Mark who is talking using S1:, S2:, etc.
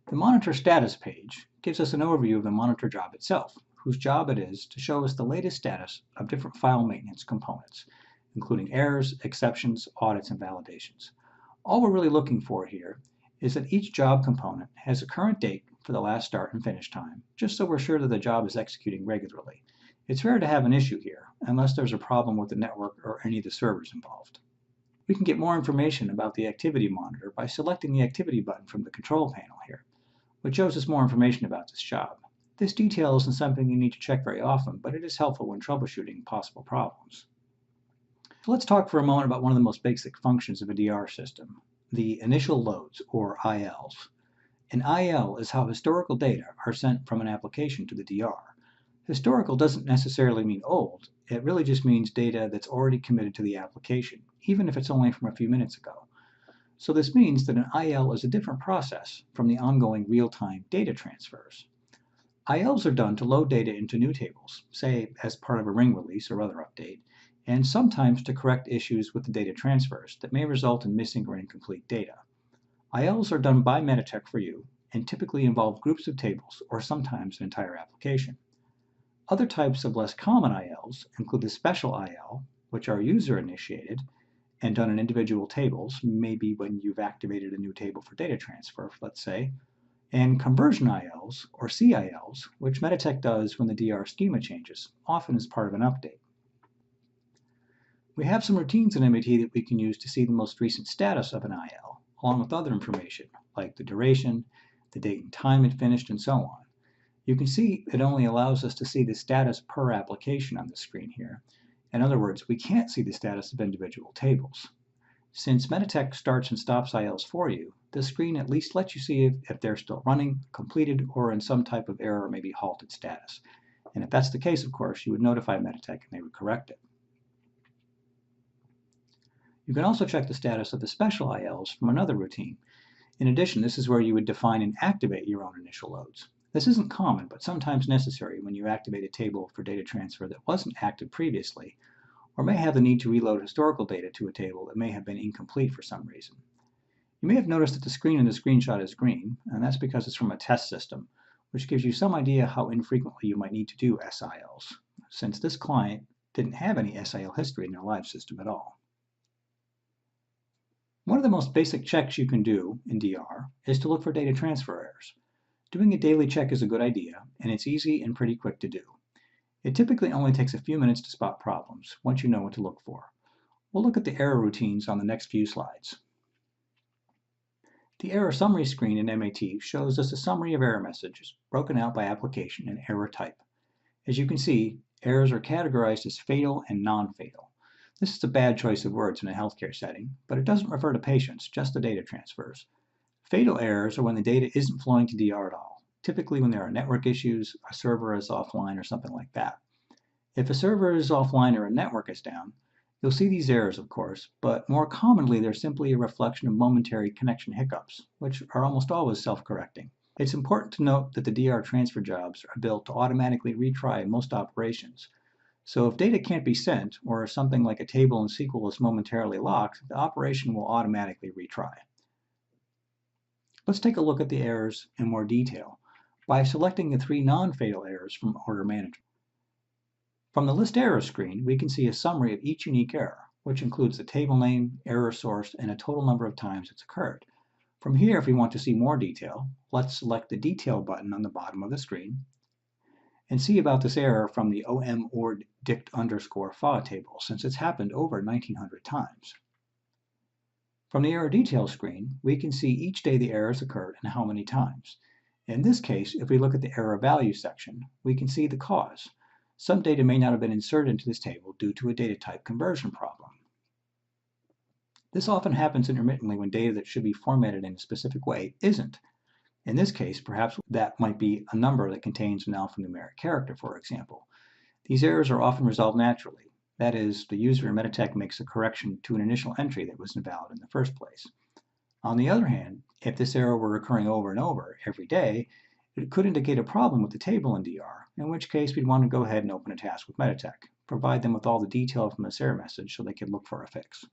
S1: The monitor status page gives us an overview of the monitor job itself, whose job it is to show us the latest status of different file maintenance components, including errors, exceptions, audits, and validations. All we're really looking for here is that each job component has a current date for the last start and finish time, just so we're sure that the job is executing regularly. It's rare to have an issue here, unless there's a problem with the network or any of the servers involved. We can get more information about the activity monitor by selecting the activity button from the control panel here, which shows us more information about this job. This detail isn't something you need to check very often, but it is helpful when troubleshooting possible problems. So let's talk for a moment about one of the most basic functions of a DR system, the initial loads, or ILs. An IL is how historical data are sent from an application to the DR. Historical doesn't necessarily mean old, it really just means data that's already committed to the application, even if it's only from a few minutes ago. So this means that an IL is a different process from the ongoing real-time data transfers. ILs are done to load data into new tables, say as part of a ring release or other update, and sometimes to correct issues with the data transfers that may result in missing or incomplete data. ILs are done by Meditech for you and typically involve groups of tables or sometimes an entire application. Other types of less common ILs include the special IL, which are user-initiated and done in individual tables, maybe when you've activated a new table for data transfer, let's say, and conversion ILs, or CILs, which Meditech does when the DR schema changes, often as part of an update. We have some routines in MET that we can use to see the most recent status of an IL, along with other information, like the duration, the date and time it finished, and so on. You can see it only allows us to see the status per application on the screen here. In other words, we can't see the status of individual tables. Since Meditech starts and stops ILs for you, this screen at least lets you see if they're still running, completed, or in some type of error or maybe halted status. And if that's the case, of course, you would notify Meditech and they would correct it. You can also check the status of the special ILs from another routine. In addition, this is where you would define and activate your own initial loads. This isn't common, but sometimes necessary when you activate a table for data transfer that wasn't active previously, or may have the need to reload historical data to a table that may have been incomplete for some reason. You may have noticed that the screen in the screenshot is green, and that's because it's from a test system, which gives you some idea how infrequently you might need to do SILs, since this client didn't have any SIL history in their live system at all. One of the most basic checks you can do in DR is to look for data transfer errors. Doing a daily check is a good idea, and it's easy and pretty quick to do. It typically only takes a few minutes to spot problems, once you know what to look for. We'll look at the error routines on the next few slides. The error summary screen in MET shows us a summary of error messages, broken out by application and error type. As you can see, errors are categorized as fatal and non-fatal. This is a bad choice of words in a healthcare setting, but it doesn't refer to patients, just the data transfers. Fatal errors are when the data isn't flowing to DR at all, typically when there are network issues, a server is offline, or something like that. If a server is offline or a network is down, you'll see these errors, of course, but more commonly they're simply a reflection of momentary connection hiccups, which are almost always self-correcting. It's important to note that the DR transfer jobs are built to automatically retry most operations. So if data can't be sent, or something like a table in SQL is momentarily locked, the operation will automatically retry. Let's take a look at the errors in more detail by selecting the 3 non-fatal errors from Order Management. From the List Errors screen, we can see a summary of each unique error, which includes the table name, error source, and a total number of times it's occurred. From here, if we want to see more detail, let's select the Detail button on the bottom of the screen and see about this error from the OM_OR_FA table, since it's happened over 1900 times. From the Error Details screen, we can see each day the errors occurred and how many times. In this case, if we look at the Error Value section, we can see the cause. Some data may not have been inserted into this table due to a data type conversion problem. This often happens intermittently when data that should be formatted in a specific way isn't. In this case, perhaps that might be a number that contains an alphanumeric character, for example. These errors are often resolved naturally. That is, the user in Meditech makes a correction to an initial entry that was invalid in the first place. On the other hand, if this error were occurring over and over every day, it could indicate a problem with the table in DR, in which case we'd want to go ahead and open a task with Meditech, provide them with all the detail from this error message so they can look for a fix.